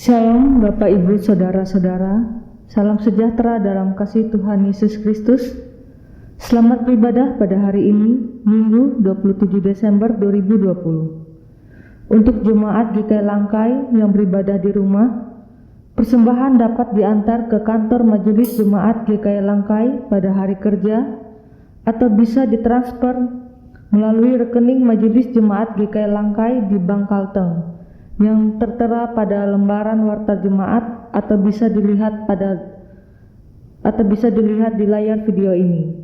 Shalom Bapak Ibu Saudara-saudara, salam sejahtera dalam kasih Tuhan Yesus Kristus. Selamat beribadah pada hari ini, Minggu 27 Desember 2020. Untuk jemaat GKI Langkai yang beribadah di rumah, persembahan dapat diantar ke kantor majelis jemaat GKI Langkai pada hari kerja atau bisa ditransfer melalui rekening majelis jemaat GKI Langkai di Bank Kalteng yang tertera pada lembaran warta jemaat atau bisa dilihat di layar video ini.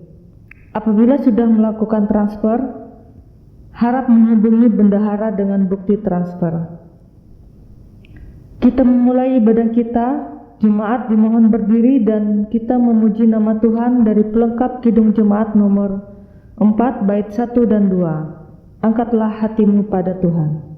Apabila sudah melakukan transfer, harap menghubungi bendahara dengan bukti transfer. Kita memulai ibadah kita. Jemaat dimohon berdiri dan kita memuji nama Tuhan dari pelengkap Kidung Jemaat nomor 4 bait 1 dan 2. Angkatlah hatimu pada Tuhan.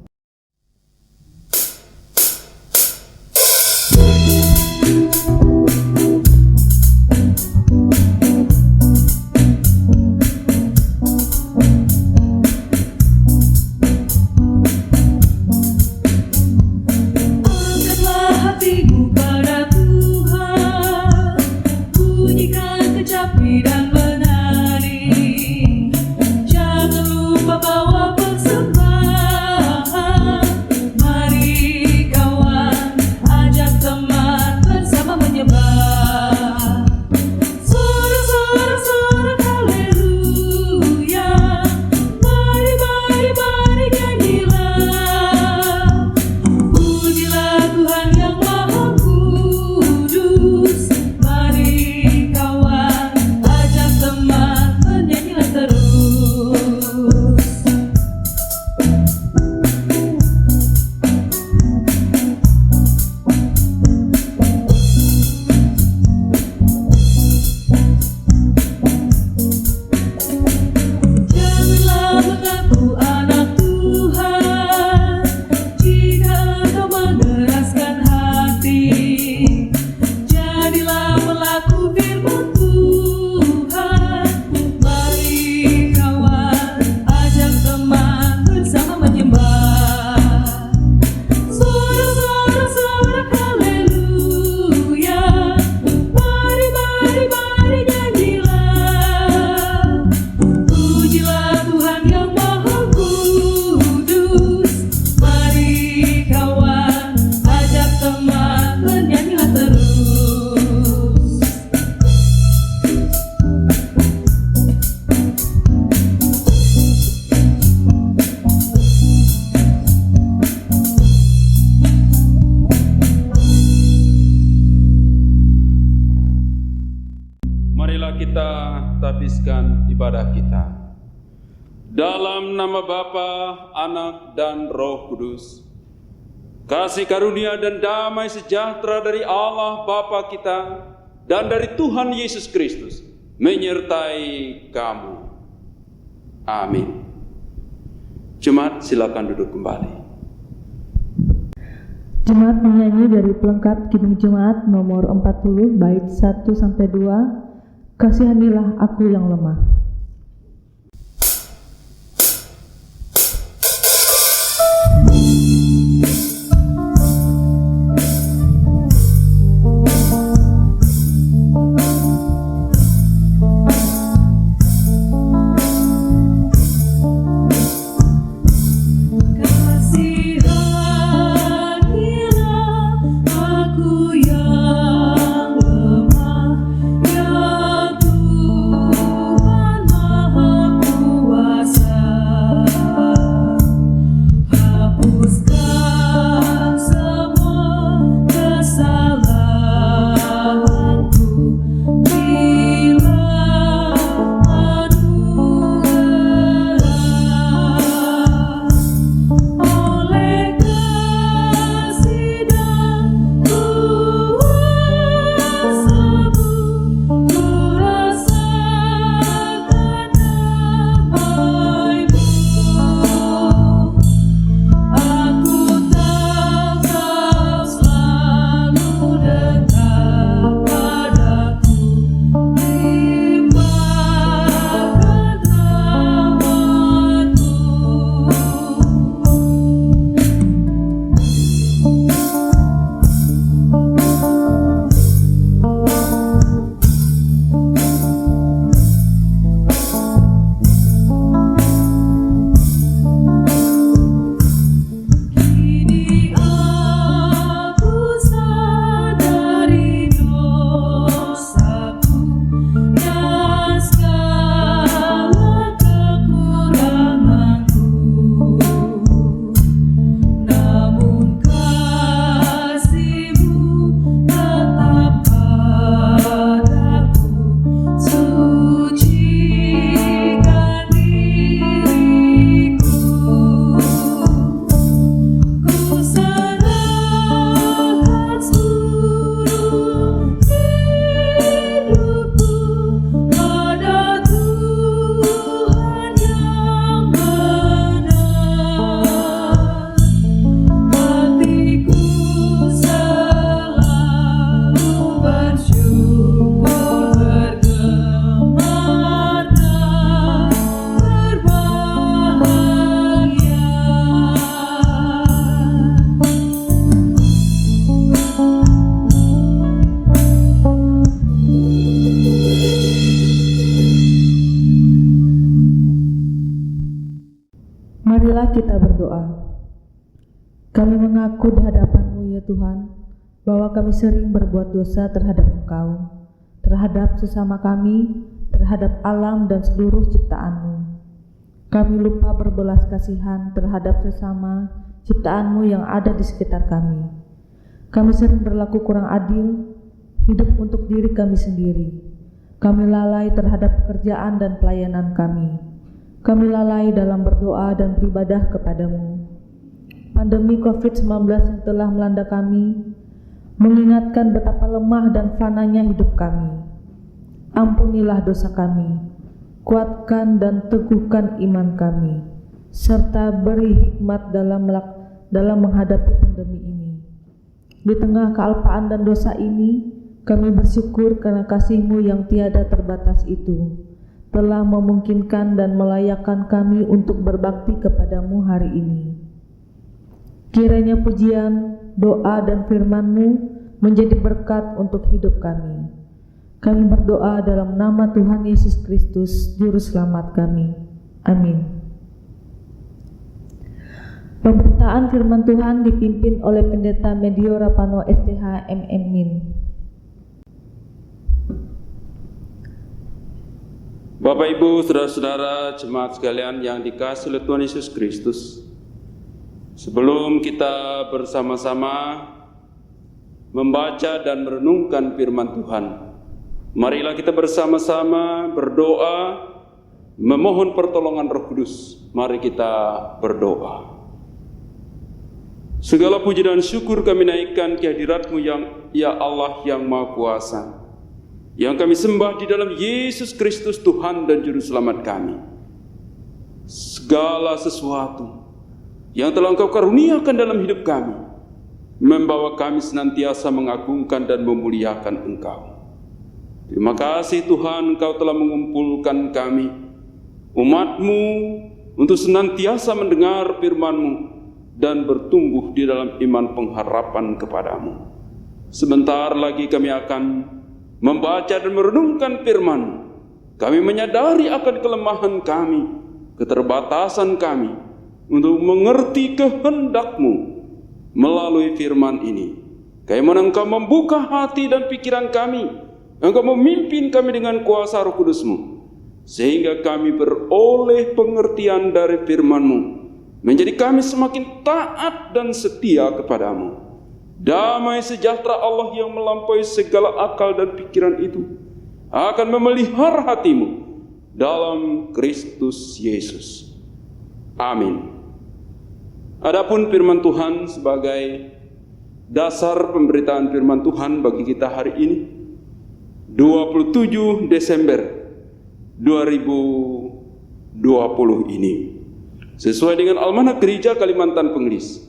Habiskan ibadah kita. Dalam nama Bapa, Anak, dan Roh Kudus, kasih karunia dan damai sejahtera dari Allah Bapa kita dan dari Tuhan Yesus Kristus menyertai kamu. Amin. Jemaat silakan duduk kembali. Jemaat menyanyi dari pelengkap Kidung Jemaat nomor 40 bait 1 sampai 2. Kasihanilah aku yang lemah. Tuhan Marilah kita berdoa. Kami mengaku di hadapan-Mu ya Tuhan, bahwa kami sering berbuat dosa terhadap Engkau, terhadap sesama kami, terhadap alam dan seluruh ciptaan-Mu. Kami lupa berbelas kasihan terhadap sesama ciptaan-Mu yang ada di sekitar kami. Kami sering berlaku kurang adil, hidup untuk diri kami sendiri. Kami lalai terhadap pekerjaan dan pelayanan kami. Kami lalai dalam berdoa dan beribadah kepadamu. Pandemi COVID-19 yang telah melanda kami mengingatkan betapa lemah dan fananya hidup kami. Ampunilah dosa kami, kuatkan dan teguhkan iman kami, serta beri hikmat dalam menghadapi pandemi ini. Di tengah kealpaan dan dosa ini, kami bersyukur karena kasih-Mu yang tiada terbatas itu telah memungkinkan dan melayakkan kami untuk berbakti kepadamu hari ini. Kiranya pujian, doa, dan firman-Mu menjadi berkat untuk hidup kami. Kami berdoa dalam nama Tuhan Yesus Kristus, Juru Selamat kami. Amin. Pemberitaan firman Tuhan dipimpin oleh Pendeta Medio Rapano STH MM Min. Bapak, Ibu, saudara-saudara, jemaat sekalian yang dikasihi oleh Tuhan Yesus Kristus, sebelum kita bersama-sama membaca dan merenungkan firman Tuhan, marilah kita bersama-sama berdoa, memohon pertolongan Roh Kudus. Mari kita berdoa. Segala puji dan syukur kami naikkan kehadirat-Mu yang ya Allah yang Maha Kuasa, yang kami sembah di dalam Yesus Kristus Tuhan dan Juru Selamat kami. Segala sesuatu yang telah Engkau karuniakan dalam hidup kami membawa kami senantiasa mengagungkan dan memuliakan Engkau. Terima kasih Tuhan, Engkau telah mengumpulkan kami, umat-Mu, untuk senantiasa mendengar firman-Mu dan bertumbuh di dalam iman pengharapan kepadamu. Sebentar lagi kami akan membaca dan merenungkan firman. Kami menyadari akan kelemahan kami, keterbatasan kami, untuk mengerti kehendak-Mu melalui firman ini. Bagaimana Engkau membuka hati dan pikiran kami, Engkau memimpin kami dengan kuasa Roh Kudus-Mu, sehingga kami beroleh pengertian dari firman-Mu, menjadi kami semakin taat dan setia kepadamu. Damai sejahtera Allah yang melampaui segala akal dan pikiran itu akan memelihara hatimu dalam Kristus Yesus. Amin. Adapun firman Tuhan sebagai dasar pemberitaan firman Tuhan bagi kita hari ini, 27 Desember 2020 ini, sesuai dengan Almanak Gereja Kalimantan Pengelis,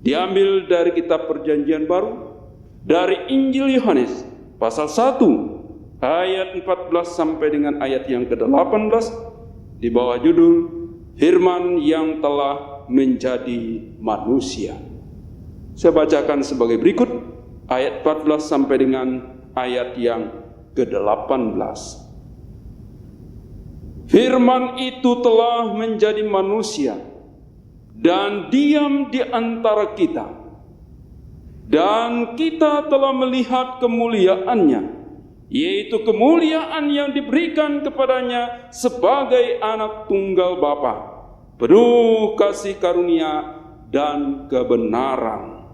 diambil dari kitab Perjanjian Baru, dari Injil Yohanes pasal 1 ayat 14 sampai dengan ayat yang ke-18, di bawah judul Firman yang telah menjadi manusia. Saya bacakan sebagai berikut ayat 14 sampai dengan ayat yang ke-18. Firman itu telah menjadi manusia dan diam di antara kita, dan kita telah melihat kemuliaannya, yaitu kemuliaan yang diberikan kepadanya sebagai anak tunggal Bapa, penuh kasih karunia dan kebenaran.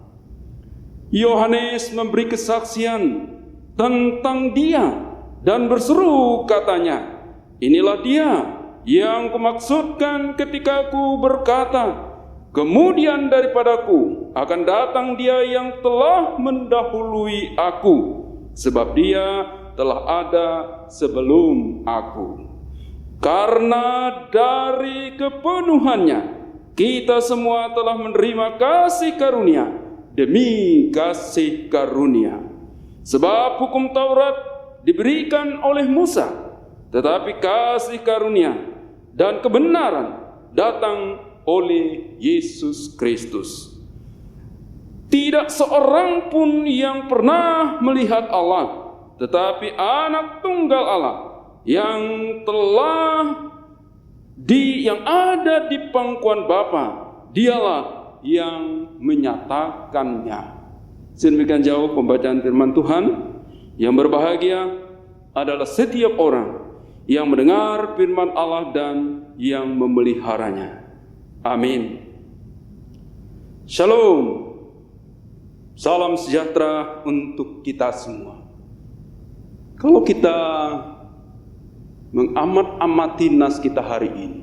Yohanes memberi kesaksian tentang Dia dan berseru katanya, "Inilah Dia yang kumaksudkan ketika aku berkata, kemudian daripadaku akan datang Dia yang telah mendahului aku, sebab Dia telah ada sebelum aku." Karena dari kepenuhannya kita semua telah menerima kasih karunia demi kasih karunia. Sebab hukum Taurat diberikan oleh Musa, tetapi kasih karunia dan kebenaran datang oleh Yesus Kristus. Tidak seorang pun yang pernah melihat Allah, tetapi anak tunggal Allah yang telah yang ada di pangkuan Bapa, dialah yang menyatakannya. Sedemikian jauh pembacaan firman Tuhan. Yang berbahagia adalah setiap orang yang mendengar firman Allah dan yang memeliharanya. Amin. Shalom. Salam sejahtera untuk kita semua. Kalau kita mengamat-amati nas kita hari ini,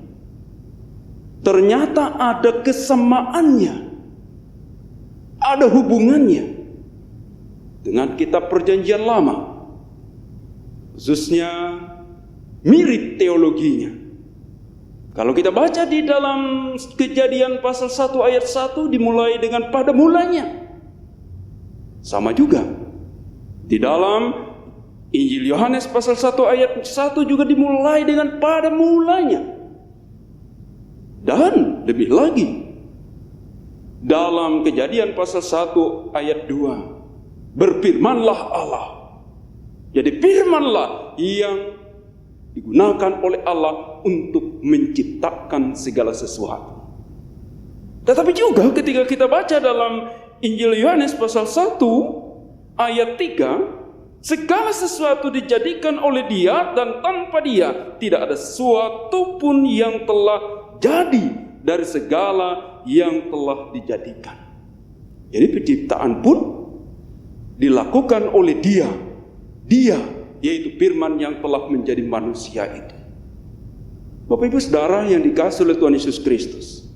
ternyata ada kesamaannya, ada hubungannya dengan kitab Perjanjian Lama, khususnya mirip teologinya. Kalau kita baca di dalam Kejadian pasal 1 ayat 1 dimulai dengan pada mulanya. Sama juga di dalam Injil Yohanes pasal 1 ayat 1 juga dimulai dengan pada mulanya. Dan lebih lagi dalam Kejadian pasal 1 ayat 2, berfirmanlah Allah. Jadi firmanlah yang digunakan oleh Allah untuk menciptakan segala sesuatu. Tetapi juga ketika kita baca dalam Injil Yohanes pasal 1 ayat 3, segala sesuatu dijadikan oleh Dia dan tanpa Dia tidak ada sesuatu pun yang telah jadi dari segala yang telah dijadikan. Jadi penciptaan pun dilakukan oleh Dia yaitu firman yang telah menjadi manusia itu. Bapak Ibu Saudara yang dikasihi oleh Tuhan Yesus Kristus,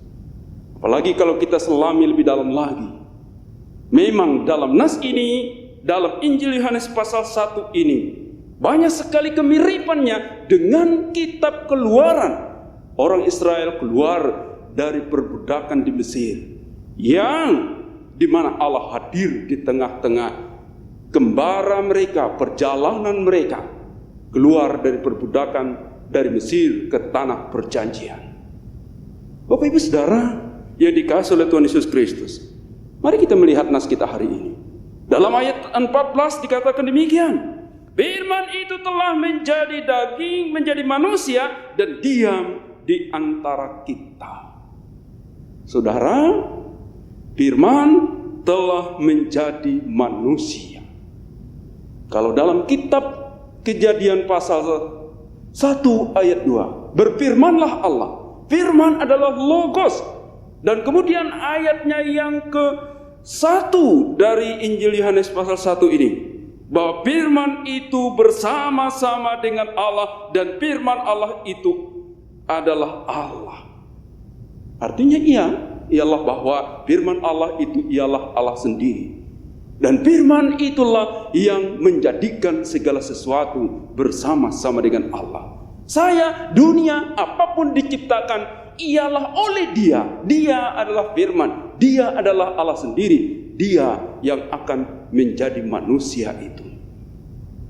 apalagi kalau kita selami lebih dalam lagi, memang dalam nas ini, dalam Injil Yohanes pasal 1 ini, banyak sekali kemiripannya dengan kitab Keluaran. Orang Israel keluar dari perbudakan di Mesir, yang dimana Allah hadir di tengah-tengah gembara mereka, perjalanan mereka keluar dari perbudakan dari Mesir ke tanah perjanjian. Bapak Ibu Saudara yang dikasihi oleh Tuhan Yesus Kristus, mari kita melihat nas kita hari ini. Dalam ayat 14 dikatakan demikian, firman itu telah menjadi daging, menjadi manusia dan diam di antara kita. Saudara, firman telah menjadi manusia. Kalau dalam kitab Kejadian pasal 1 ayat 2, berfirmanlah Allah. Firman adalah logos. Dan kemudian ayatnya yang ke-1 dari Injil Yohanes pasal 1 ini, bahwa firman itu bersama-sama dengan Allah dan firman Allah itu adalah Allah. Artinya ialah bahwa firman Allah itu ialah Allah sendiri. Dan firman itulah yang menjadikan segala sesuatu bersama-sama dengan Allah. Saya, dunia, apapun diciptakan ialah oleh Dia. Dia adalah firman. Dia adalah Allah sendiri. Dia yang akan menjadi manusia itu.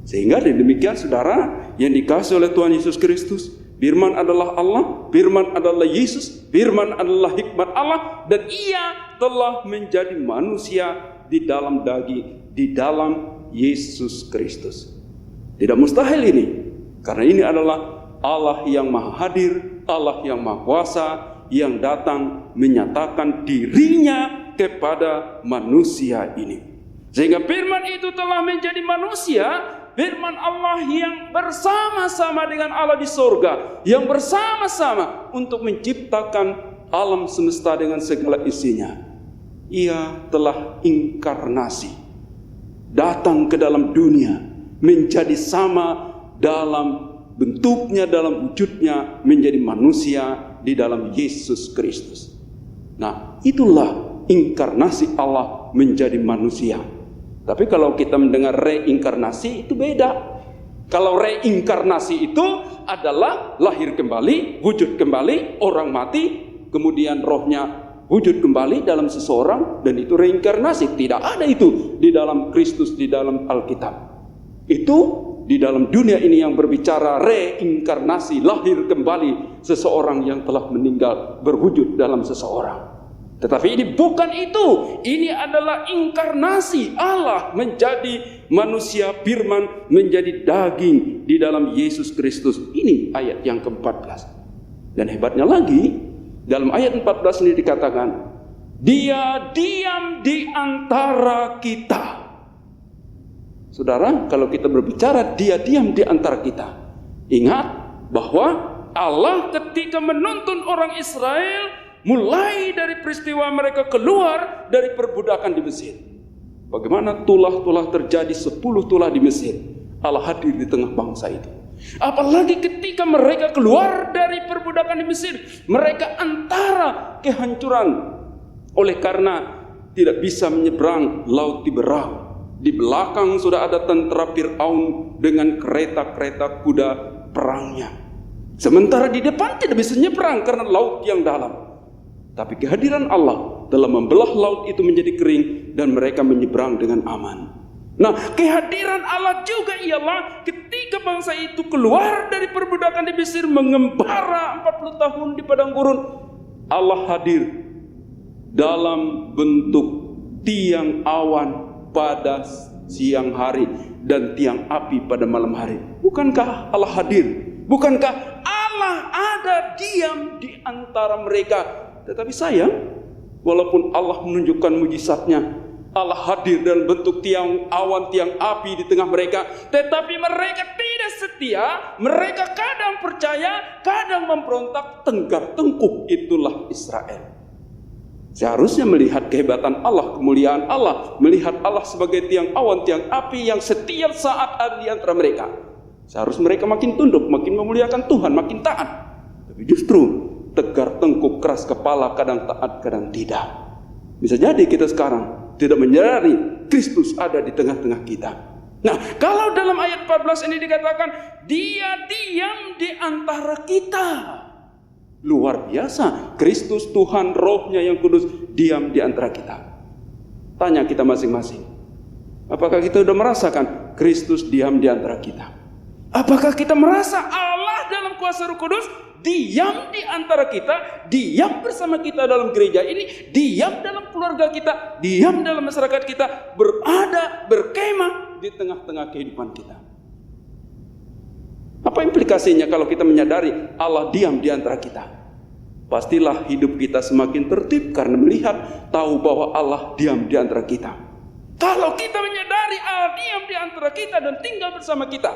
Sehingga demikian saudara yang dikasihi oleh Tuhan Yesus Kristus, firman adalah Allah, firman adalah Yesus, firman adalah hikmat Allah, dan Ia telah menjadi manusia di dalam daging, di dalam Yesus Kristus. Tidak mustahil ini, karena ini adalah Allah yang maha hadir, Allah yang maha kuasa, yang datang menyatakan dirinya kepada manusia ini. Sehingga firman itu telah menjadi manusia, firman Allah yang bersama-sama dengan Allah di surga, yang bersama-sama untuk menciptakan alam semesta dengan segala isinya. Ia telah inkarnasi, datang ke dalam dunia, menjadi sama dalam bentuknya, dalam wujudnya, menjadi manusia di dalam Yesus Kristus. Nah, itulah inkarnasi Allah menjadi manusia. Tapi kalau kita mendengar reinkarnasi, itu beda. Kalau reinkarnasi itu adalah lahir kembali, wujud kembali, orang mati, kemudian rohnya wujud kembali dalam seseorang, dan itu reinkarnasi. Tidak ada itu di dalam Kristus, di dalam Alkitab. Itu di dalam dunia ini yang berbicara reinkarnasi, lahir kembali seseorang yang telah meninggal berwujud dalam seseorang. Tetapi ini bukan itu. Ini adalah inkarnasi Allah menjadi manusia, firman menjadi daging di dalam Yesus Kristus. Ini ayat yang ke-14. Dan hebatnya lagi, dalam ayat 14 ini dikatakan, Dia diam di antara kita. Saudara, kalau kita berbicara Dia diam di antara kita, ingat bahwa Allah ketika menuntun orang Israel mulai dari peristiwa mereka keluar dari perbudakan di Mesir, bagaimana tulah-tulah terjadi 10 tulah di Mesir, Allah hadir di tengah bangsa itu. Apalagi ketika mereka keluar dari perbudakan di Mesir, mereka antara kehancuran oleh karena tidak bisa menyeberang laut Tiberau. Di belakang sudah ada tentara Fir'aun dengan kereta-kereta kuda perangnya. Sementara di depan tidak bisa nyeberang karena laut yang dalam. Tapi kehadiran Allah telah membelah laut itu menjadi kering dan mereka menyeberang dengan aman. Nah, kehadiran Allah juga ialah ketika bangsa itu keluar dari perbudakan di Mesir, mengembara 40 tahun di padang gurun, Allah hadir dalam bentuk tiang awan pada siang hari dan tiang api pada malam hari. Bukankah Allah hadir? Bukankah Allah ada diam di antara mereka? Tetapi sayang, walaupun Allah menunjukkan mujizatnya, Allah hadir dalam bentuk tiang awan, tiang api di tengah mereka, tetapi mereka tidak setia. Mereka kadang percaya, kadang memberontak, tenggar tengkuk. Itulah Israel. Seharusnya melihat kehebatan Allah, kemuliaan Allah, melihat Allah sebagai tiang awan, tiang api yang setiap saat ada di antara mereka. Seharusnya mereka makin tunduk, makin memuliakan Tuhan, makin taat. Tapi justru tegar tengkuk, keras kepala, kadang taat, kadang tidak. Bisa jadi kita sekarang tidak menyadari Kristus ada di tengah-tengah kita. Nah, kalau dalam ayat 14 ini dikatakan Dia diam di antara kita, luar biasa. Kristus Tuhan, Roh-Nya yang kudus diam di antara kita. Tanya kita masing-masing, apakah kita sudah merasakan Kristus diam di antara kita? Apakah kita merasa Allah dalam kuasa Roh Kudus diam di antara kita, diam bersama kita dalam gereja ini, diam dalam keluarga kita, diam dalam masyarakat kita, berada, berkemah di tengah-tengah kehidupan kita? Apa implikasinya kalau kita menyadari Allah diam di antara kita? Pastilah hidup kita semakin tertib karena melihat, tahu bahwa Allah diam di antara kita. Kalau kita menyadari Allah diam di antara kita dan tinggal bersama kita,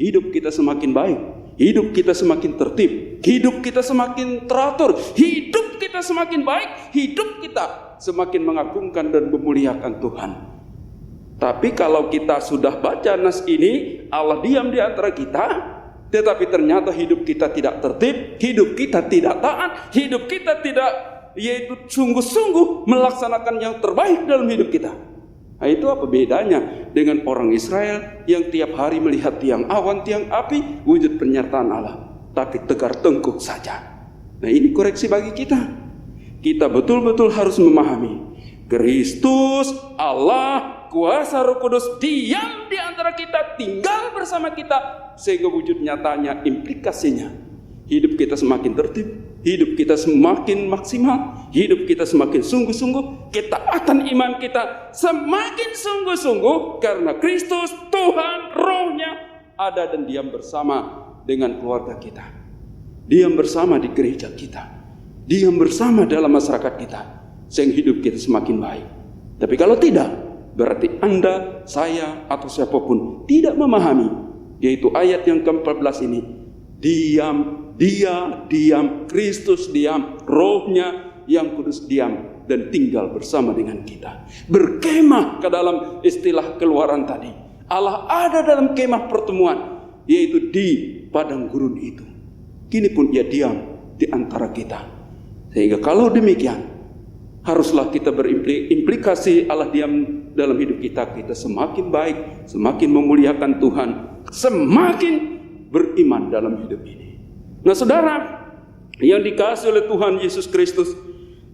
hidup kita semakin baik, hidup kita semakin tertib, hidup kita semakin teratur, hidup kita semakin baik, hidup kita semakin mengagungkan dan memuliakan Tuhan. Tapi kalau kita sudah baca nas ini, Allah diam di antara kita, tetapi ternyata hidup kita tidak tertib, hidup kita tidak taat, hidup kita tidak yaitu sungguh-sungguh melaksanakan yang terbaik dalam hidup kita. Nah, itu apa bedanya dengan orang Israel yang tiap hari melihat tiang awan, tiang api, wujud penyertaan Allah, tapi tegar tengkuk saja. Nah, ini koreksi bagi kita. Kita betul-betul harus memahami Kristus, Allah, kuasa Roh Kudus diam di antara kita, tinggal bersama kita, sehingga wujud nyatanya, implikasinya, hidup kita semakin tertib, hidup kita semakin maksimal, hidup kita semakin sungguh-sungguh, ketaatan iman kita semakin sungguh-sungguh, karena Kristus, Tuhan, Roh-Nya ada dan diam bersama dengan keluarga kita, diam bersama di gereja kita, diam bersama dalam masyarakat kita, sehingga hidup kita semakin baik. Tapi kalau tidak, berarti Anda, saya, atau siapapun tidak memahami, yaitu ayat yang ke-14 ini, diam, Dia diam, Kristus diam, Roh-Nya yang kudus diam dan tinggal bersama dengan kita. Berkemah ke dalam istilah keluaran tadi. Allah ada dalam kemah pertemuan, yaitu di padang gurun itu. Kini pun Ia diam di antara kita. Sehingga kalau demikian, haruslah kita berimplikasi Allah diam dalam hidup kita. Kita semakin baik, semakin memuliakan Tuhan, semakin beriman dalam hidup ini. Nah, saudara yang dikasihi oleh Tuhan Yesus Kristus,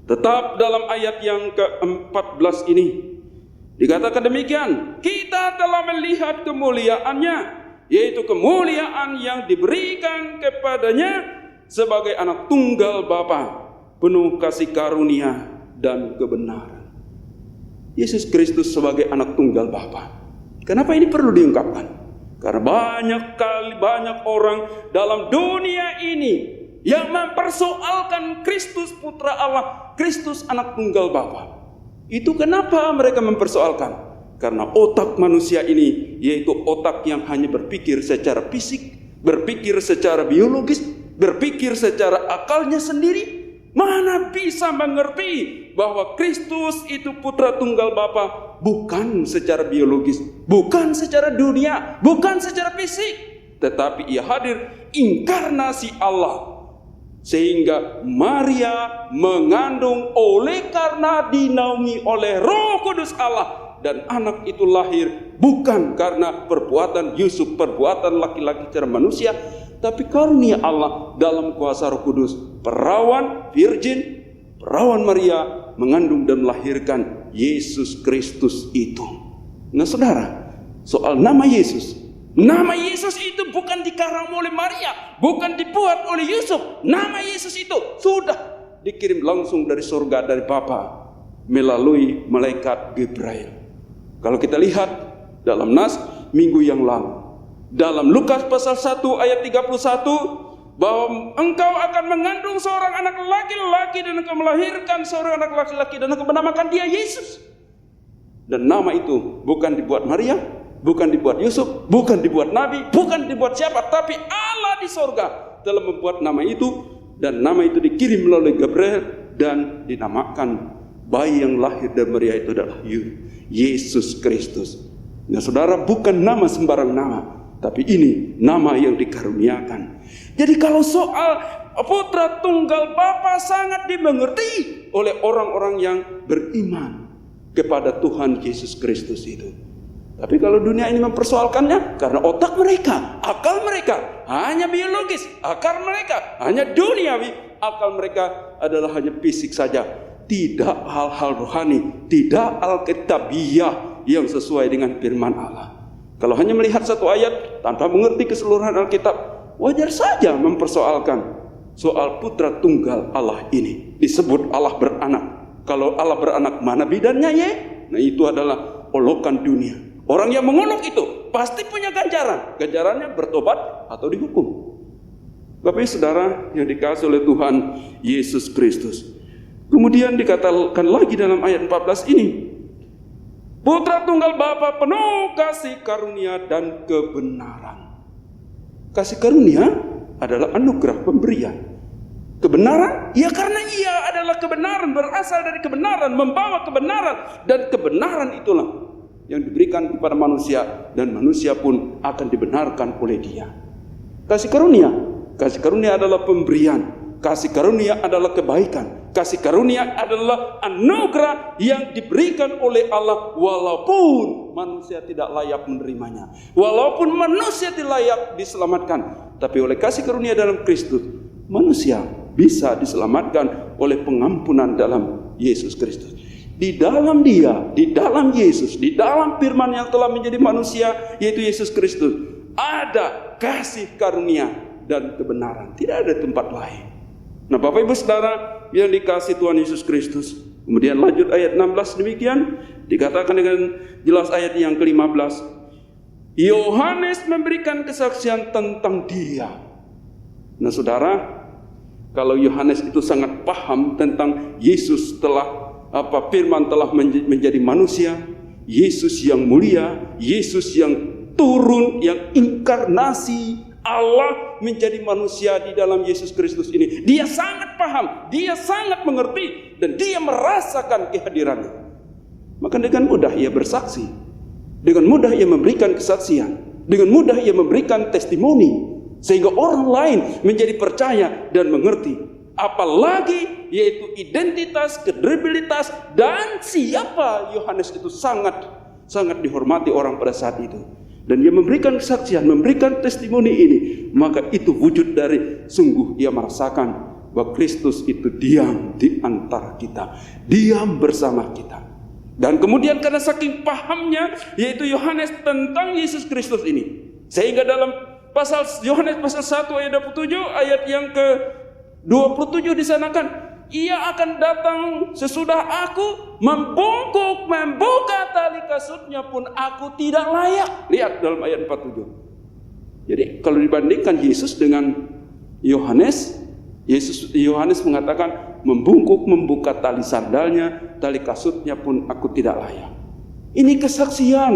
tetap dalam ayat yang ke-14 ini dikatakan demikian, kita telah melihat kemuliaannya, yaitu kemuliaan yang diberikan kepadanya sebagai anak tunggal Bapa, penuh kasih karunia dan kebenaran. Yesus Kristus sebagai anak tunggal Bapa. Kenapa ini perlu diungkapkan? Karena banyak orang dalam dunia ini yang mempersoalkan Kristus Putra Allah, Kristus Anak Tunggal Bapa. Itu kenapa mereka mempersoalkan? Karena otak manusia ini yaitu otak yang hanya berpikir secara fisik, berpikir secara biologis, berpikir secara akalnya sendiri. Mana bisa mengerti bahwa Kristus itu Putra Tunggal Bapa bukan secara biologis, bukan secara dunia, bukan secara fisik, tetapi ia hadir inkarnasi Allah. Sehingga Maria mengandung oleh karena dinaungi oleh Roh Kudus Allah, dan anak itu lahir bukan karena perbuatan Yusuf, perbuatan laki-laki secara manusia, tapi karunia Allah dalam kuasa Roh Kudus. Perawan virgin, perawan Maria mengandung dan melahirkan Yesus Kristus itu. Nah saudara, soal nama Yesus itu bukan dikarang oleh Maria, bukan dibuat oleh Yusuf. Nama Yesus itu sudah dikirim langsung dari surga, dari Bapa melalui malaikat Gabriel. Kalau kita lihat dalam nas minggu yang lalu, dalam Lukas pasal 1 ayat 31, bahwa engkau akan mengandung seorang anak laki-laki dan engkau melahirkan seorang anak laki-laki dan engkau menamakan dia Yesus. Dan nama itu bukan dibuat Maria, bukan dibuat Yusuf, bukan dibuat Nabi, bukan dibuat siapa, tapi Allah di sorga telah membuat nama itu, dan nama itu dikirim melalui Gabriel dan dinamakan bayi yang lahir dari Maria itu adalah Yesus Kristus. Nah saudara, bukan nama sembarang nama, tapi ini nama yang dikaruniakan. Jadi kalau soal Putra Tunggal Bapa sangat dimengerti oleh orang-orang yang beriman kepada Tuhan Yesus Kristus itu. Tapi kalau dunia ini mempersoalkannya karena otak mereka, akal mereka hanya biologis, akal mereka hanya duniawi, akal mereka adalah hanya fisik saja, tidak hal-hal rohani, tidak alkitabiah yang sesuai dengan firman Allah. Kalau hanya melihat satu ayat tanpa mengerti keseluruhan Alkitab, wajar saja mempersoalkan soal Putra Tunggal Allah ini. Disebut Allah beranak. Kalau Allah beranak, mana bidannya ya? Nah itu adalah olokan dunia. Orang yang mengolok itu pasti punya ganjaran. Ganjarannya bertobat atau dihukum. Bapak Ibu Saudara yang dikasihi oleh Tuhan Yesus Kristus. Kemudian dikatakan lagi dalam ayat 14 ini, Putra Tunggal Bapa penuh kasih karunia dan kebenaran. Kasih karunia adalah anugerah pemberian. Kebenaran, ya karena ia adalah kebenaran, berasal dari kebenaran, membawa kebenaran, dan kebenaran itulah yang diberikan kepada manusia, dan manusia pun akan dibenarkan oleh dia. Kasih karunia adalah pemberian. Kasih karunia adalah kebaikan. Kasih karunia adalah anugerah yang diberikan oleh Allah walaupun manusia tidak layak menerimanya, walaupun manusia tidak layak diselamatkan. Tapi oleh kasih karunia dalam Kristus, manusia bisa diselamatkan oleh pengampunan dalam Yesus Kristus. Di dalam dia, di dalam Yesus, di dalam firman yang telah menjadi manusia, yaitu Yesus Kristus, ada kasih karunia dan kebenaran. Tidak ada tempat lain. Nah Bapak Ibu Saudara yang dikasihi Tuhan Yesus Kristus, kemudian lanjut ayat 16 demikian, dikatakan dengan jelas ayat yang ke-15, Yohanes memberikan kesaksian tentang dia. Nah saudara, kalau Yohanes itu sangat paham tentang Yesus telah firman telah menjadi manusia, Yesus yang mulia, Yesus yang turun, yang inkarnasi, Allah menjadi manusia di dalam Yesus Kristus ini. Dia sangat paham, dia sangat mengerti, dan dia merasakan kehadirannya. Maka dengan mudah ia bersaksi, dengan mudah ia memberikan kesaksian, dengan mudah ia memberikan testimoni, sehingga orang lain menjadi percaya dan mengerti. Apalagi yaitu identitas, kredibilitas, dan siapa Yohanes itu sangat dihormati orang pada saat itu. Dan dia memberikan kesaksian, memberikan testimoni ini, maka itu wujud dari sungguh ia merasakan bahwa Kristus itu diam di antara kita, diam bersama kita. Dan kemudian karena saking pahamnya yaitu Yohanes tentang Yesus Kristus ini, sehingga dalam Yohanes pasal 1 ayat 27 ayat yang ke-27 disanakan, ia akan datang sesudah aku membungkuk, membuka tali kasutnya pun aku tidak layak. Lihat dalam ayat 47. Jadi kalau dibandingkan Yesus dengan Yohanes, Yohanes mengatakan, membungkuk membuka tali sandalnya, tali kasutnya pun aku tidak layak. Ini kesaksian,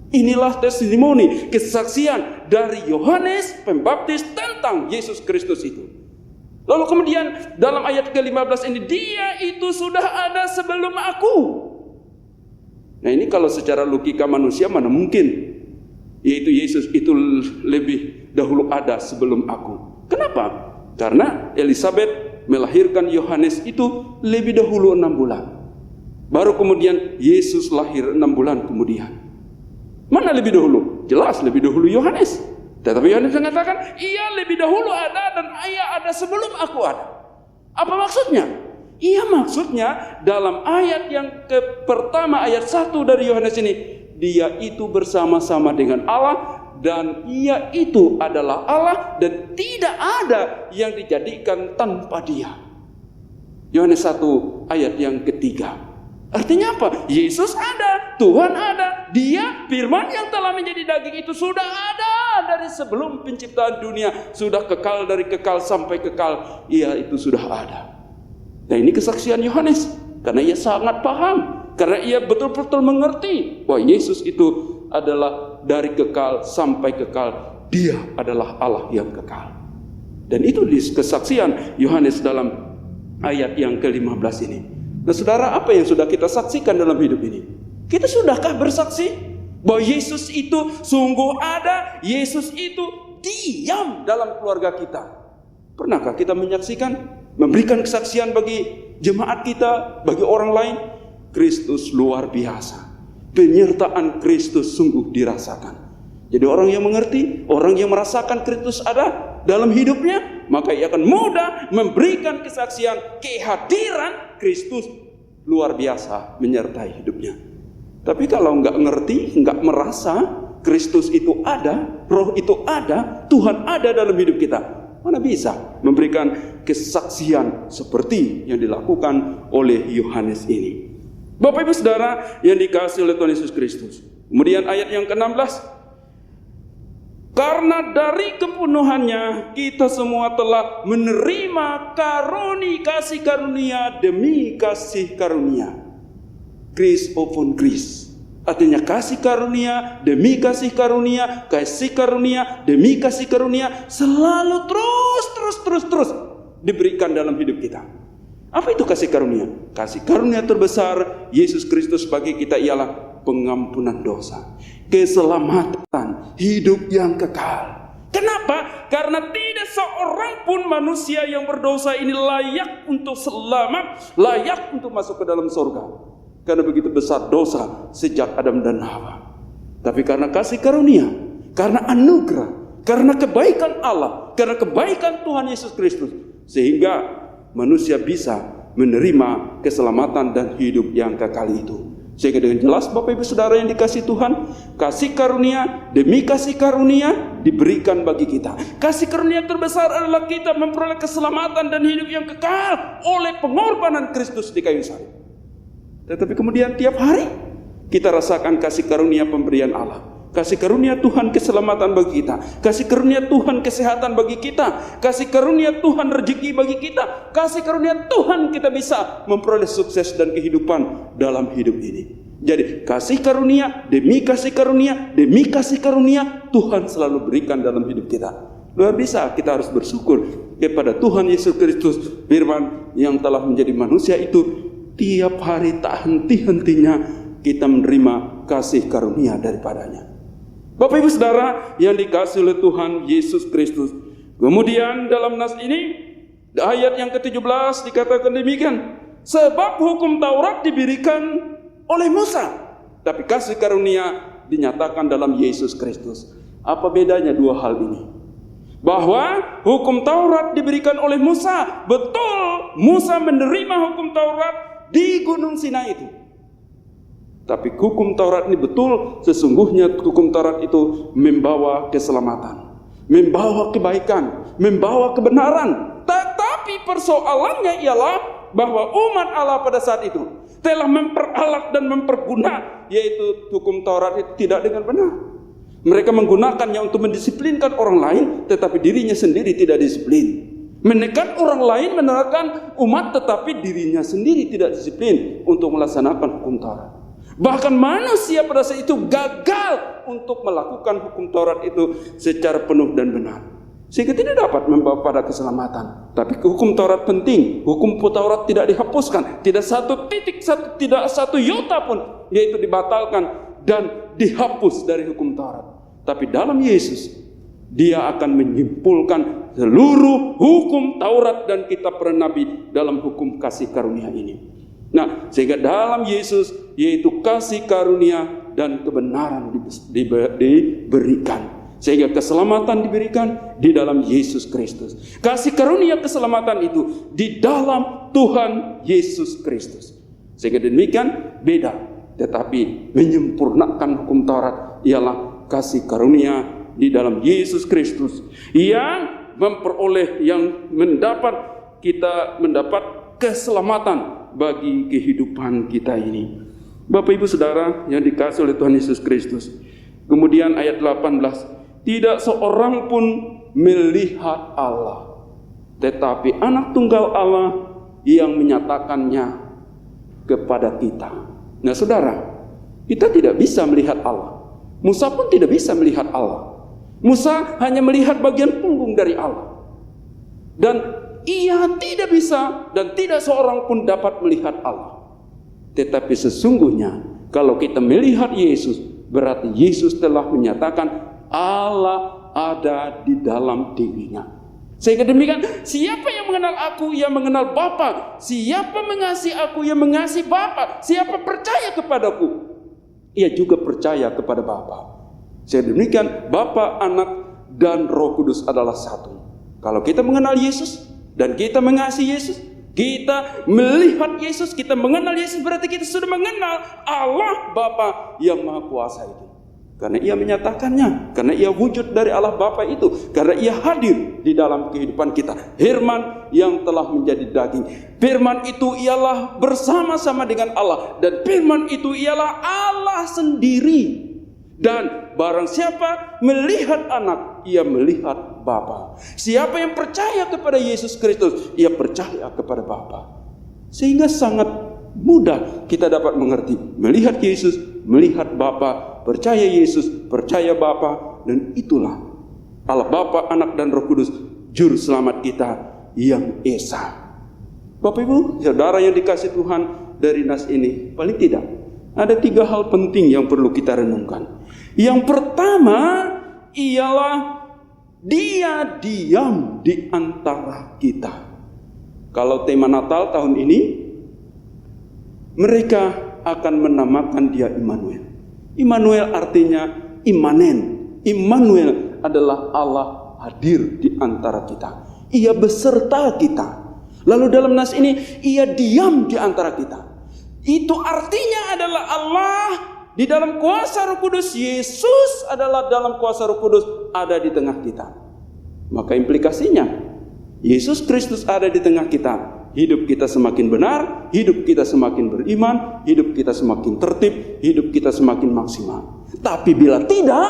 inilah testimoni, kesaksian dari Yohanes Pembaptis tentang Yesus Kristus itu. Lalu kemudian dalam ayat ke-15 ini, dia itu sudah ada sebelum aku. Nah ini kalau secara logika manusia mana mungkin, yaitu Yesus itu lebih dahulu ada sebelum aku. Kenapa? Karena Elizabeth melahirkan Yohanes itu lebih dahulu 6 bulan. Baru kemudian Yesus lahir 6 bulan kemudian. Mana lebih dahulu? Jelas lebih dahulu Yohanes. Tetapi Yohanes mengatakan, ia lebih dahulu ada dan ia ada sebelum aku ada. Apa maksudnya? Ia maksudnya dalam ayat yang pertama, ayat 1 dari Yohanes ini, dia itu bersama-sama dengan Allah, dan ia itu adalah Allah, dan tidak ada yang dijadikan tanpa dia. Yohanes 1 ayat yang ketiga. Artinya apa? Yesus ada, Tuhan ada, dia firman yang telah menjadi daging itu sudah ada dari sebelum penciptaan dunia, sudah kekal dari kekal sampai kekal, ia itu sudah ada. Nah ini kesaksian Yohanes, karena ia sangat paham, karena ia betul-betul mengerti bahwa Yesus itu adalah dari kekal sampai kekal, dia adalah Allah yang kekal. Dan itu kesaksian Yohanes dalam ayat yang ke-15 ini. Nah saudara, apa yang sudah kita saksikan dalam hidup ini? Kita sudahkah bersaksi bahwa Yesus itu sungguh ada, Yesus itu diam dalam keluarga kita? Pernahkah kita menyaksikan, memberikan kesaksian bagi jemaat kita, bagi orang lain? Kristus luar biasa. Penyertaan Kristus sungguh dirasakan. Jadi orang yang mengerti, orang yang merasakan Kristus ada dalam hidupnya, maka ia akan mudah memberikan kesaksian kehadiran Kristus luar biasa menyertai hidupnya. Tapi kalau nggak ngerti, nggak merasa Kristus itu ada, Roh itu ada, Tuhan ada dalam hidup kita, mana bisa memberikan kesaksian seperti yang dilakukan oleh Yohanes ini. Bapak Ibu Saudara yang dikasihi oleh Tuhan Yesus Kristus. Kemudian ayat yang ke-16. Karena dari kepenuhannya kita semua telah menerima kasih karunia demi kasih karunia. Grace upon grace. Artinya kasih karunia demi kasih karunia demi kasih karunia selalu terus diberikan dalam hidup kita. Apa itu kasih karunia? Kasih karunia terbesar Yesus Kristus bagi kita ialah pengampunan dosa, keselamatan, hidup yang kekal. Kenapa? Karena tidak seorang pun manusia yang berdosa ini layak untuk selamat, layak untuk masuk ke dalam surga. Karena begitu besar dosa sejak Adam dan Hawa. Tapi karena kasih karunia, karena anugerah, karena kebaikan Allah, karena kebaikan Tuhan Yesus Kristus, sehingga manusia bisa menerima keselamatan dan hidup yang kekal itu. Sehingga dengan jelas Bapak Ibu Saudara yang dikasihi Tuhan, kasih karunia demi kasih karunia diberikan bagi kita. Kasih karunia terbesar adalah kita memperoleh keselamatan dan hidup yang kekal oleh pengorbanan Kristus di kayu salib. Tetapi kemudian tiap hari kita rasakan kasih karunia pemberian Allah. Kasih karunia Tuhan keselamatan bagi kita, kasih karunia Tuhan kesehatan bagi kita, kasih karunia Tuhan rezeki bagi kita, kasih karunia Tuhan kita bisa memperoleh sukses dan kehidupan dalam hidup ini. Jadi kasih karunia demi kasih karunia demi kasih karunia Tuhan selalu berikan dalam hidup kita. Luar biasa, kita harus bersyukur kepada Tuhan Yesus Kristus, firman yang telah menjadi manusia itu. Tiap hari tak henti-hentinya kita menerima kasih karunia daripadanya. Bapak Ibu Saudara yang dikasihi oleh Tuhan Yesus Kristus. Kemudian dalam nas ini ayat yang ke-17 dikatakan demikian. Sebab hukum Taurat diberikan oleh Musa, tapi kasih karunia dinyatakan dalam Yesus Kristus. Apa bedanya dua hal ini? Bahwa hukum Taurat diberikan oleh Musa. Betul, Musa menerima hukum Taurat di Gunung Sinai itu. Tapi hukum Taurat ini betul, sesungguhnya hukum Taurat itu membawa keselamatan, membawa kebaikan, membawa kebenaran. Tetapi persoalannya ialah bahwa umat Allah pada saat itu telah memperalat dan memperguna, yaitu hukum Taurat itu tidak dengan benar. Mereka menggunakannya untuk mendisiplinkan orang lain, tetapi dirinya sendiri tidak disiplin. Menekan orang lain, menekan umat, tetapi dirinya sendiri tidak disiplin untuk melaksanakan hukum Taurat. Bahkan manusia pada saat itu gagal untuk melakukan hukum Taurat itu secara penuh dan benar, sehingga tidak dapat membawa pada keselamatan. Tapi hukum Taurat penting. Hukum Taurat tidak dihapuskan. Tidak satu titik, tidak satu iota pun yaitu dibatalkan dan dihapus dari hukum Taurat. Tapi dalam Yesus, Dia akan menyimpulkan seluruh hukum Taurat dan kitab para nabi dalam hukum kasih karunia ini. Nah, sehingga dalam Yesus, yaitu kasih karunia dan kebenaran diberikan. Sehingga keselamatan diberikan di dalam Yesus Kristus. Kasih karunia keselamatan itu di dalam Tuhan Yesus Kristus. Sehingga demikian beda. Tetapi menyempurnakan hukum Taurat ialah kasih karunia di dalam Yesus Kristus yang memperoleh, yang kita mendapat keselamatan bagi kehidupan kita ini. Bapak Ibu Saudara yang dikasihi oleh Tuhan Yesus Kristus. Kemudian ayat 18, tidak seorang pun melihat Allah, tetapi anak tunggal Allah yang menyatakannya kepada kita. Nah saudara, kita tidak bisa melihat Allah. Musa pun tidak bisa melihat Allah. Musa hanya melihat bagian punggung dari Allah. Dan ia tidak bisa dan tidak seorang pun dapat melihat Allah. Tetapi sesungguhnya kalau kita melihat Yesus, berarti Yesus telah menyatakan Allah ada di dalam dirinya. Sehingga demikian, siapa yang mengenal aku, ia mengenal Bapa. Siapa mengasihi aku, ia mengasihi Bapa. Siapa percaya kepadaku, ia juga percaya kepada Bapa. Sehingga demikian, Bapa, Anak, dan Roh Kudus adalah satu. Kalau kita mengenal Yesus dan kita mengasihi Yesus, kita melihat Yesus, kita mengenal Yesus, berarti kita sudah mengenal Allah Bapa yang Maha Kuasa itu. Karena Ia menyatakannya, karena Ia wujud dari Allah Bapa itu, karena Ia hadir di dalam kehidupan kita. Firman yang telah menjadi daging. Firman itu ialah bersama-sama dengan Allah, dan firman itu ialah Allah sendiri. Dan barang siapa melihat Anak, ia melihat Bapa. Siapa yang percaya kepada Yesus Kristus, ia percaya kepada Bapa. Sehingga sangat mudah kita dapat mengerti. Melihat Yesus, melihat Bapa, percaya Yesus, percaya Bapa. Dan itulah Allah Bapa, Anak, dan Roh Kudus, Juru Selamat kita yang esa. Bapak Ibu, saudara yang dikasihi Tuhan, dari nas ini paling tidak ada 3 hal penting yang perlu kita renungkan. Yang pertama ialah Dia diam di antara kita. Kalau tema Natal tahun ini, mereka akan menamakan Dia Immanuel. Immanuel artinya imanen. Immanuel adalah Allah hadir di antara kita. Ia beserta kita. Lalu dalam nas ini, Ia diam di antara kita. Itu artinya adalah Allah di dalam kuasa Roh Kudus. Yesus adalah dalam kuasa Roh Kudus, ada di tengah kita. Maka implikasinya, Yesus Kristus ada di tengah kita. Hidup kita semakin benar, hidup kita semakin beriman, hidup kita semakin tertib, hidup kita semakin maksimal. Tapi bila tidak,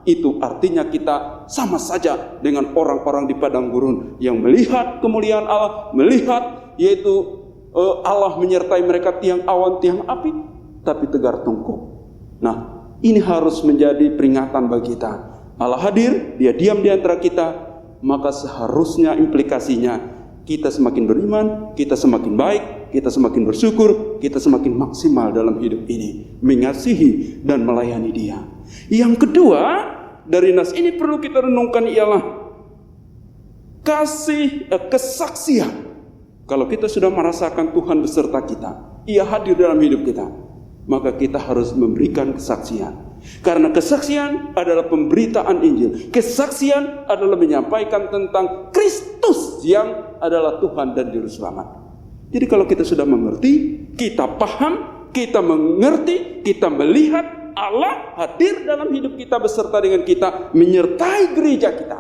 itu artinya kita sama saja dengan orang-orang di padang gurun yang melihat kemuliaan Allah, melihat yaitu Allah menyertai mereka tiang awan, tiang api, tapi tegar tungku. Nah, ini harus menjadi peringatan bagi kita. Allah hadir, Dia diam di antara kita, maka seharusnya implikasinya kita semakin beriman, kita semakin baik, kita semakin bersyukur, kita semakin maksimal dalam hidup ini, mengasihi dan melayani Dia. Yang kedua, dari nas ini perlu kita renungkan ialah kesaksian. Kalau kita sudah merasakan Tuhan beserta kita, Ia hadir dalam hidup kita, maka kita harus memberikan kesaksian. Karena kesaksian adalah pemberitaan Injil. Kesaksian adalah menyampaikan tentang Kristus yang adalah Tuhan dan Juru Selamat. Jadi kalau kita sudah mengerti, kita paham, kita mengerti, kita melihat Allah hadir dalam hidup kita beserta dengan kita, menyertai gereja kita,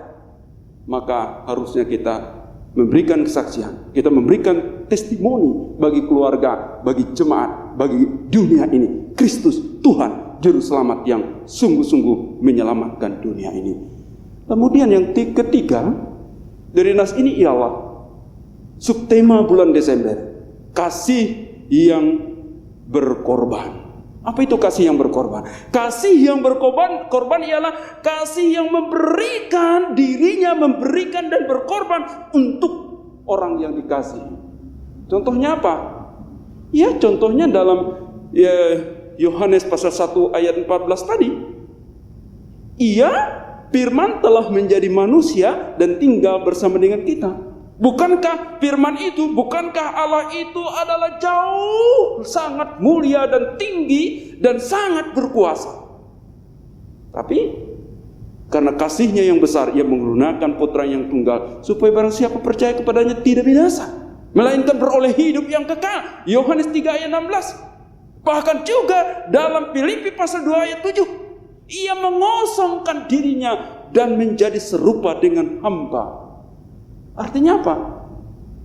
maka harusnya kita memberikan kesaksian, kita memberikan testimoni bagi keluarga, bagi jemaat, bagi dunia ini. Kristus, Tuhan, Juru Selamat yang sungguh-sungguh menyelamatkan dunia ini. Kemudian yang ketiga, dari nas ini ialah Subtema bulan Desember, kasih yang berkorban. Apa itu kasih yang berkorban? Kasih yang korban ialah kasih yang memberikan dirinya, memberikan dan berkorban untuk orang yang dikasihi. Contohnya apa? Ya, contohnya dalam Yohanes pasal 1 ayat 14 tadi. Ia, firman, telah menjadi manusia dan tinggal bersama dengan kita. Bukankah firman itu, bukankah Allah itu adalah jauh sangat mulia dan tinggi dan sangat berkuasa? Tapi karena kasihnya yang besar, ia menggunakan putra yang tunggal supaya barang siapa percaya kepadanya tidak binasa, melainkan beroleh hidup yang kekal. Yohanes 3 ayat 16. Bahkan juga dalam Filipi pasal 2 ayat 7, ia mengosongkan dirinya dan menjadi serupa dengan hamba. Artinya apa?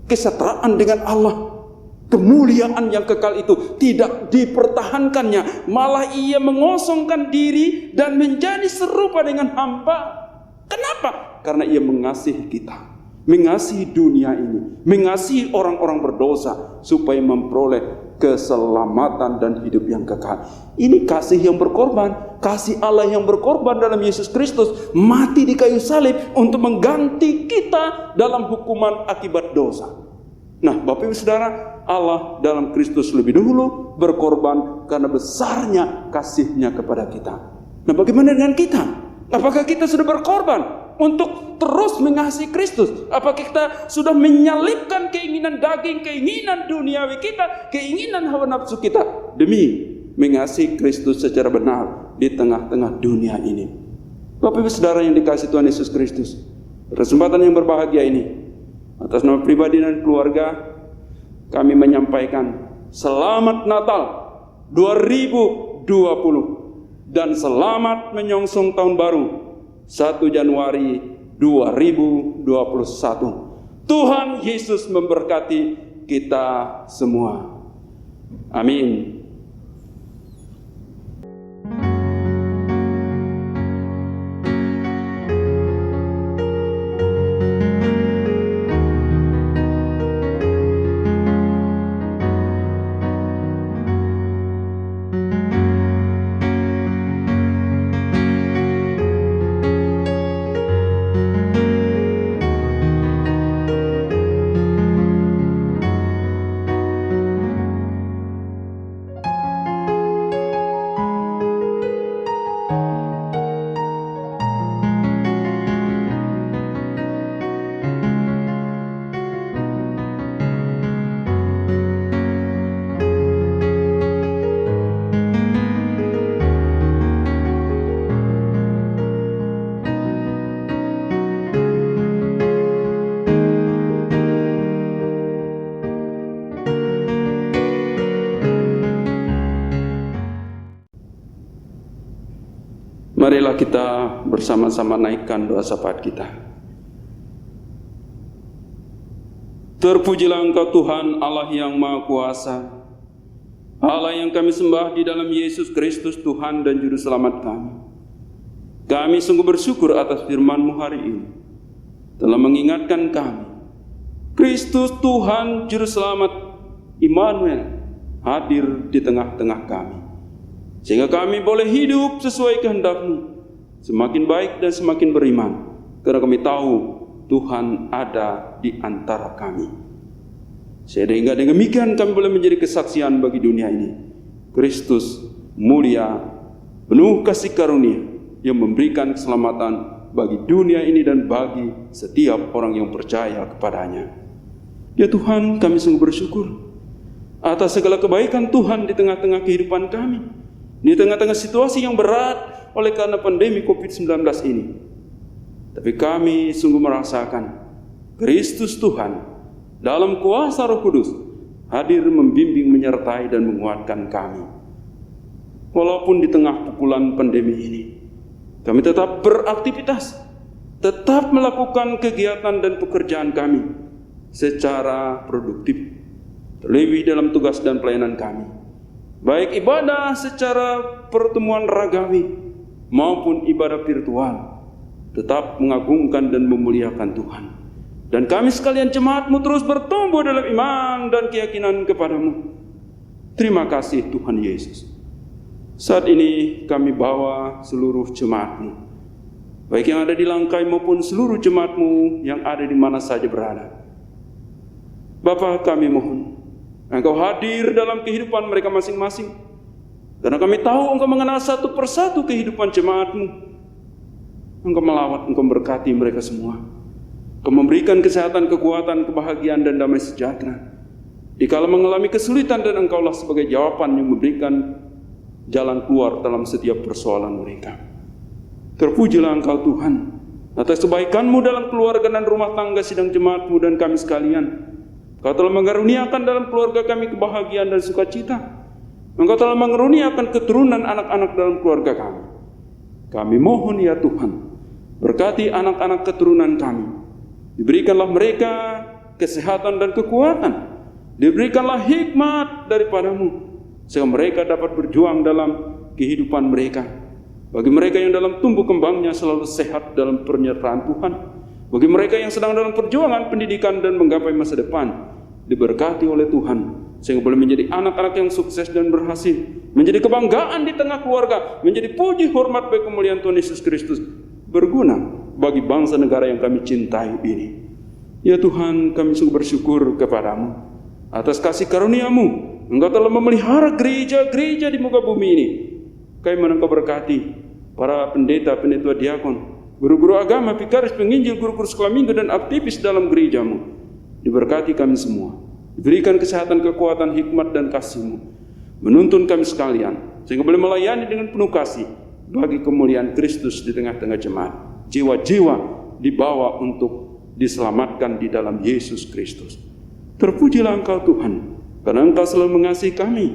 Kesetaraan dengan Allah, kemuliaan yang kekal itu tidak dipertahankannya, malah ia mengosongkan diri dan menjadi serupa dengan hamba. Kenapa? Karena ia mengasihi kita, mengasihi dunia ini, mengasihi orang-orang berdosa supaya memperoleh keselamatan dan hidup yang kekal. Ini kasih yang berkorban, kasih Allah yang berkorban dalam Yesus Kristus mati di kayu salib untuk mengganti kita dalam hukuman akibat dosa. Nah, Bapak Ibu Saudara, Allah dalam Kristus lebih dahulu berkorban karena besarnya kasihnya kepada kita. Nah, bagaimana dengan kita? Apakah kita sudah berkorban untuk terus mengasihi Kristus? Apakah kita sudah menyalipkan keinginan daging, keinginan duniawi kita, keinginan hawa nafsu kita demi mengasihi Kristus secara benar di tengah-tengah dunia ini? Bapak Ibu Saudara yang dikasihi Tuhan Yesus Kristus, kesempatan yang berbahagia ini, atas nama pribadi dan keluarga, kami menyampaikan Selamat Natal 2020 dan selamat menyongsong tahun baru 1 Januari 2021. Tuhan Yesus memberkati kita semua. Amin. Marilah kita bersama-sama naikkan doa syafaat kita. Terpujilah Engkau Tuhan Allah yang Maha Kuasa, Allah yang kami sembah di dalam Yesus Kristus Tuhan dan Juru Selamat kami. Kami sungguh bersyukur atas firman-Mu hari ini, telah mengingatkan kami, Kristus Tuhan Juru Selamat Immanuel hadir di tengah-tengah kami, sehingga kami boleh hidup sesuai kehendak-Mu, semakin baik dan semakin beriman, karena kami tahu Tuhan ada di antara kami. Sehingga dengan demikian kami boleh menjadi kesaksian bagi dunia ini. Kristus mulia, penuh kasih karunia, yang memberikan keselamatan bagi dunia ini dan bagi setiap orang yang percaya kepadanya. Ya Tuhan, kami sungguh bersyukur atas segala kebaikan Tuhan di tengah-tengah kehidupan kami, di tengah-tengah situasi yang berat oleh karena pandemi COVID-19 ini. Tapi kami sungguh merasakan Kristus Tuhan dalam kuasa Roh Kudus hadir membimbing, menyertai dan menguatkan kami. Walaupun di tengah pukulan pandemi ini, kami tetap beraktivitas, tetap melakukan kegiatan dan pekerjaan kami secara produktif, terlebih dalam tugas dan pelayanan kami, baik ibadah secara pertemuan ragawi maupun ibadah virtual, tetap mengagungkan dan memuliakan Tuhan. Dan kami sekalian jemaat-Mu terus bertumbuh dalam iman dan keyakinan kepada-Mu. Terima kasih Tuhan Yesus. Saat ini kami bawa seluruh jemaat-Mu, baik yang ada di Langkai maupun seluruh jemaat-Mu yang ada di mana saja berada. Bapa, kami mohon Engkau hadir dalam kehidupan mereka masing-masing, karena kami tahu Engkau mengenal satu persatu kehidupan jemaat-Mu. Engkau melawat, Engkau berkati mereka semua. Engkau memberikan kesehatan, kekuatan, kebahagiaan, dan damai sejahtera dikala mengalami kesulitan, dan Engkaulah sebagai jawaban yang memberikan jalan keluar dalam setiap persoalan mereka. Terpujilah Engkau Tuhan atas kebaikan-Mu dalam keluarga dan rumah tangga sidang jemaat-Mu dan kami sekalian. Engkau telah mengaruniakan dalam keluarga kami kebahagiaan dan sukacita. Engkau telah mengaruniakan keturunan anak-anak dalam keluarga kami. Kami mohon ya Tuhan, berkati anak-anak keturunan kami. Diberikanlah mereka kesehatan dan kekuatan. Diberikanlah hikmat daripada-Mu, sehingga mereka dapat berjuang dalam kehidupan mereka. Bagi mereka yang dalam tumbuh kembangnya selalu sehat dalam penyertaan Tuhan. Bagi mereka yang sedang dalam perjuangan pendidikan dan menggapai masa depan, diberkati oleh Tuhan, sehingga boleh menjadi anak-anak yang sukses dan berhasil, menjadi kebanggaan di tengah keluarga, menjadi puji hormat bagi kemuliaan Tuhan Yesus Kristus, berguna bagi bangsa negara yang kami cintai ini. Ya Tuhan, kami sungguh bersyukur kepada-Mu atas kasih karunia-Mu. Engkau telah memelihara gereja-gereja di muka bumi ini. Kami mohon Engkau berkati para pendeta, penetua diakon, guru-guru agama, vikaris, penginjil, guru-guru sekolah minggu, dan aktivis dalam gereja-Mu. Diberkati kami semua. Diberikan kesehatan, kekuatan, hikmat, dan kasih-Mu. Menuntun kami sekalian, sehingga boleh melayani dengan penuh kasih bagi kemuliaan Kristus di tengah-tengah jemaat. Jiwa-jiwa dibawa untuk diselamatkan di dalam Yesus Kristus. Terpujilah Engkau Tuhan, karena Engkau selalu mengasihi kami.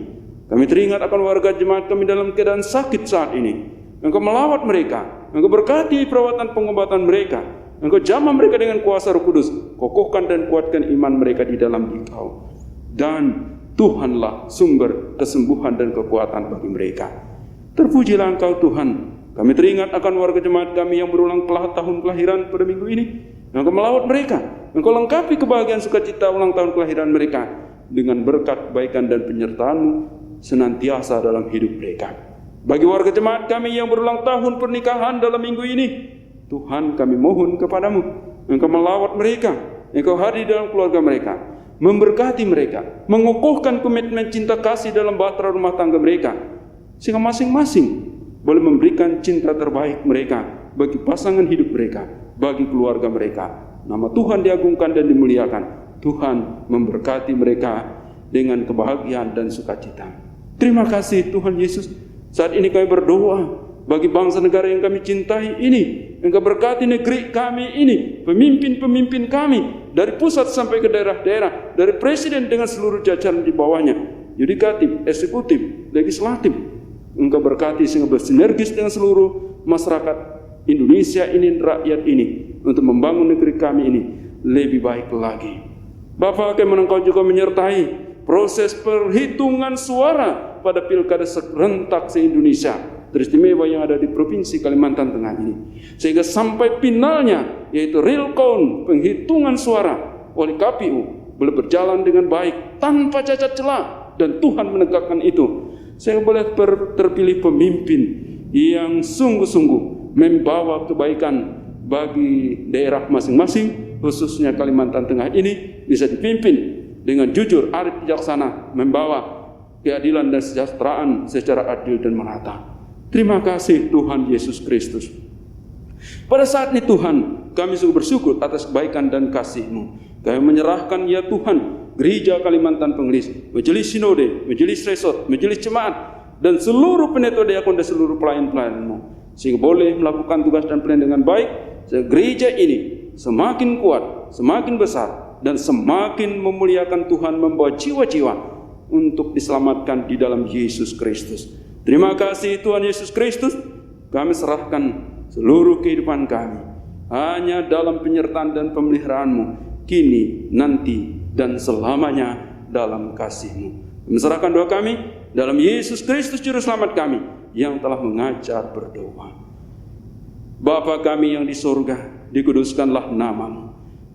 Kami teringat akan warga jemaat kami dalam keadaan sakit saat ini. Engkau melawat mereka, Engkau berkati perawatan pengobatan mereka, Engkau jamah mereka dengan kuasa Roh Kudus, kokohkan dan kuatkan iman mereka di dalam Engkau. Dan Tuhanlah sumber kesembuhan dan kekuatan bagi mereka. Terpujilah Engkau Tuhan. Kami teringat akan warga jemaat kami yang berulang tahun kelahiran pada minggu ini. Engkau melawat mereka, Engkau lengkapi kebahagiaan sukacita ulang tahun kelahiran mereka dengan berkat kebaikan dan penyertaan-Mu senantiasa dalam hidup mereka. Bagi warga jemaat kami yang berulang tahun pernikahan dalam minggu ini, Tuhan, kami mohon kepada-Mu, Engkau melawat mereka, Engkau hadir dalam keluarga mereka, memberkati mereka, mengukuhkan komitmen cinta kasih dalam bahtera rumah tangga mereka, sehingga masing-masing boleh memberikan cinta terbaik mereka bagi pasangan hidup mereka, bagi keluarga mereka. Nama Tuhan diagungkan dan dimuliakan. Tuhan memberkati mereka dengan kebahagiaan dan sukacita. Terima kasih Tuhan Yesus. Saat ini kami berdoa bagi bangsa negara yang kami cintai ini. Engkau berkati negeri kami ini, pemimpin-pemimpin kami, dari pusat sampai ke daerah-daerah, dari presiden dengan seluruh jajaran di bawahnya, yudikatif, eksekutif, legislatif. Engkau berkati sehingga bersinergis dengan seluruh masyarakat Indonesia ini, rakyat ini, untuk membangun negeri kami ini lebih baik lagi. Bapak, kami Engkau juga menyertai proses perhitungan suara pada pilkada serentak se-Indonesia teristimewa yang ada di Provinsi Kalimantan Tengah ini, sehingga sampai finalnya, yaitu real count, penghitungan suara oleh KPU, boleh berjalan dengan baik tanpa cacat celah, dan Tuhan menegakkan itu, sehingga boleh terpilih pemimpin yang sungguh-sungguh membawa kebaikan bagi daerah masing-masing, khususnya Kalimantan Tengah ini bisa dipimpin dengan jujur, arif, bijaksana, membawa keadilan dan kesejahteraan secara adil dan merata. Terima kasih Tuhan Yesus Kristus. Pada saat ini Tuhan, kami sungguh bersyukur atas kebaikan dan kasih-Mu. Kami menyerahkan ya Tuhan, Gereja Kalimantan Pengelis, Majelis Sinode, Majelis Resort, Majelis Jemaat, dan seluruh penetua diakon dan seluruh pelayan-pelayan-Mu, sehingga boleh melakukan tugas dan pelayanan dengan baik, sehingga gereja ini semakin kuat, semakin besar, dan semakin memuliakan Tuhan, membawa jiwa-jiwa untuk diselamatkan di dalam Yesus Kristus. Terima kasih Tuhan Yesus Kristus. Kami serahkan seluruh kehidupan kami hanya dalam penyertaan dan pemeliharaan-Mu, kini, nanti, dan selamanya dalam kasih-Mu. Menserahkan doa kami dalam Yesus Kristus Juru Selamat kami yang telah mengajar berdoa. Bapa kami yang di surga, dikuduskanlah nama-Mu.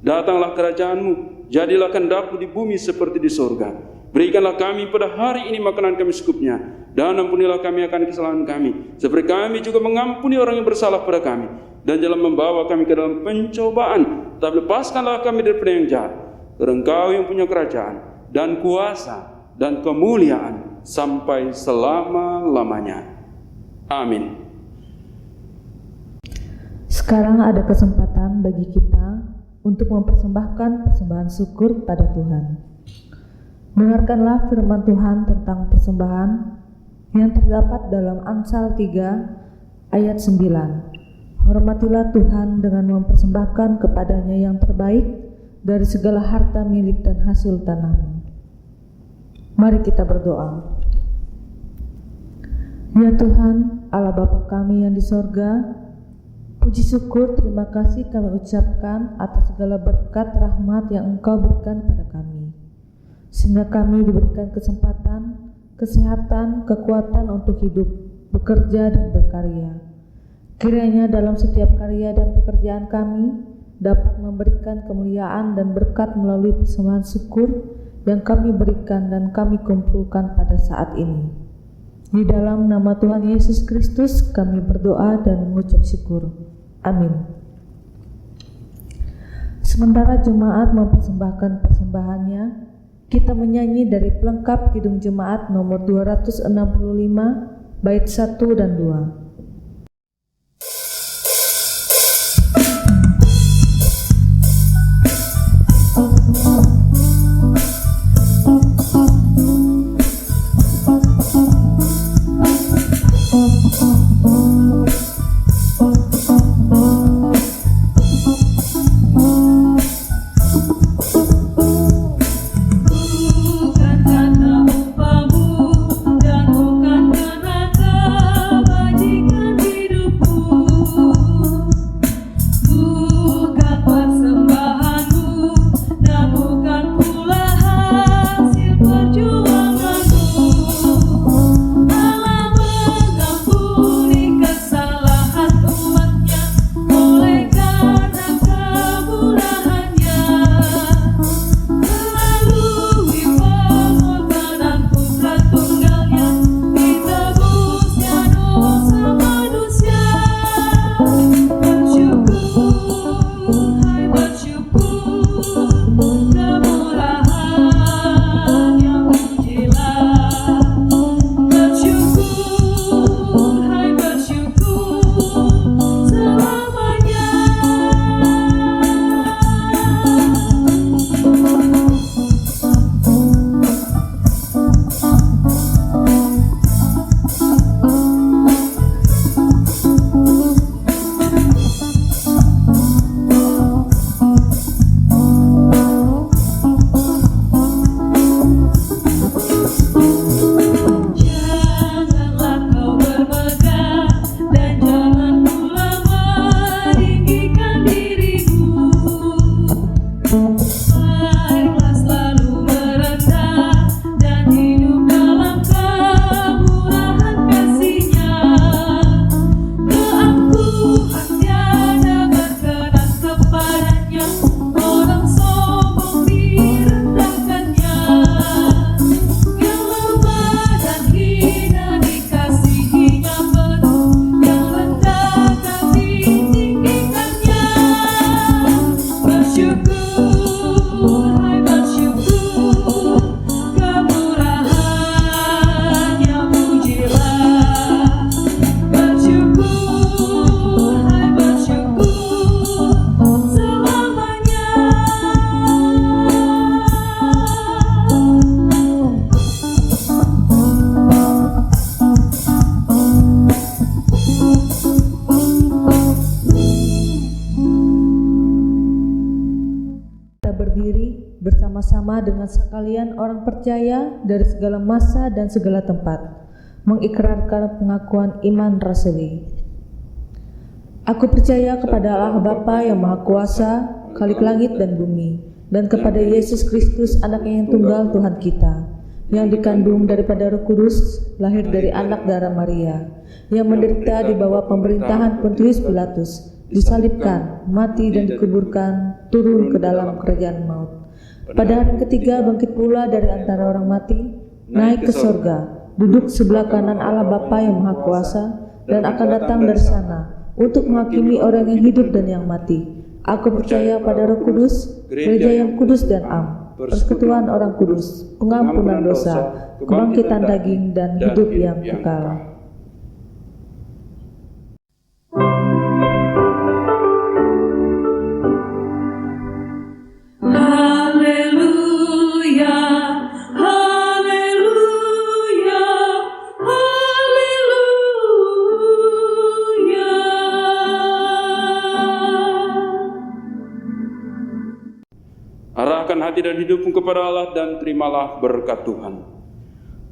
Datanglah kerajaan-Mu, jadilah kehendak-Mu di bumi seperti di surga. Berikanlah kami pada hari ini makanan kami secukupnya, dan ampunilah kami akan kesalahan kami, seperti kami juga mengampuni orang yang bersalah pada kami. Dan jangan membawa kami ke dalam pencobaan, tapi lepaskanlah kami daripada yang jahat. Karena Engkau yang punya kerajaan, dan kuasa, dan kemuliaan, sampai selama-lamanya. Amin. Sekarang ada kesempatan bagi kita untuk mempersembahkan persembahan syukur pada Tuhan. Dengarkanlah firman Tuhan tentang persembahan yang terdapat dalam Amsal 3 ayat 9. Hormatilah Tuhan dengan mempersembahkan kepadanya yang terbaik dari segala harta milik dan hasil tanahmu. Mari kita berdoa. Ya Tuhan, Allah Bapa kami yang di sorga, puji syukur terima kasih kami ucapkan atas segala berkat rahmat yang Engkau berikan pada kami, sehingga kami diberikan kesempatan, kesehatan, kekuatan untuk hidup, bekerja dan berkarya. Kiranya dalam setiap karya dan pekerjaan kami dapat memberikan kemuliaan dan berkat melalui persembahan syukur yang kami berikan dan kami kumpulkan pada saat ini. Di dalam nama Tuhan Yesus Kristus kami berdoa dan mengucap syukur. Amin. Sementara jemaat mempersembahkan persembahannya, kita menyanyi dari pelengkap Kidung Jemaat nomor 265 bait 1 dan 2. bersama-sama dengan sekalian orang percaya dari segala masa dan segala tempat, mengikrarkan pengakuan iman rasuli. Aku percaya kepada Allah Bapa yang Maha Kuasa, Khalik langit dan bumi, dan kepada Yesus Kristus, Anaknya yang tunggal Tuhan kita, yang dikandung daripada Roh Kudus, lahir dari anak darah Maria, yang menderita di bawah pemerintahan Pontius Pilatus, disalibkan, mati dan dikuburkan, turun ke dalam kerajaan maut. Pada hari ketiga bangkit pula dari antara orang mati, naik ke sorga, duduk sebelah kanan Allah Bapa yang Maha Kuasa, dan akan datang dari sana untuk menghakimi orang yang hidup dan yang mati. Aku percaya pada Roh Kudus, gereja yang kudus dan am, persekutuan orang kudus, pengampunan dosa, kebangkitan daging dan hidup yang kekal. Haleluya, haleluya, haleluya. Arahkan hati dan hidupmu kepada Allah dan terimalah berkat Tuhan.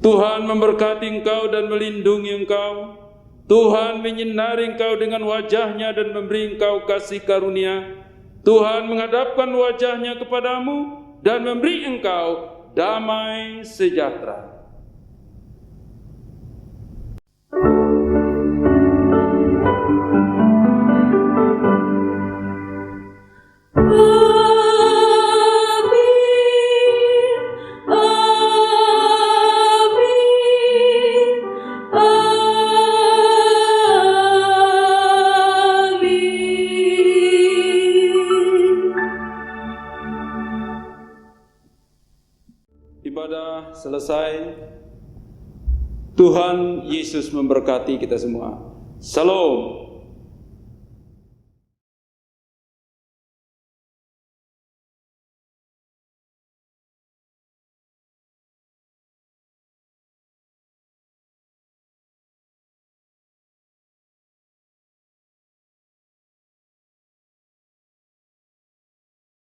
Tuhan memberkati engkau dan melindungi engkau. Tuhan menyinari engkau dengan wajah-Nya dan memberi engkau kasih karunia. Tuhan menghadapkan wajah-Nya kepadamu dan memberi engkau damai sejahtera. Ibadah selesai. Tuhan Yesus memberkati kita semua. Salam.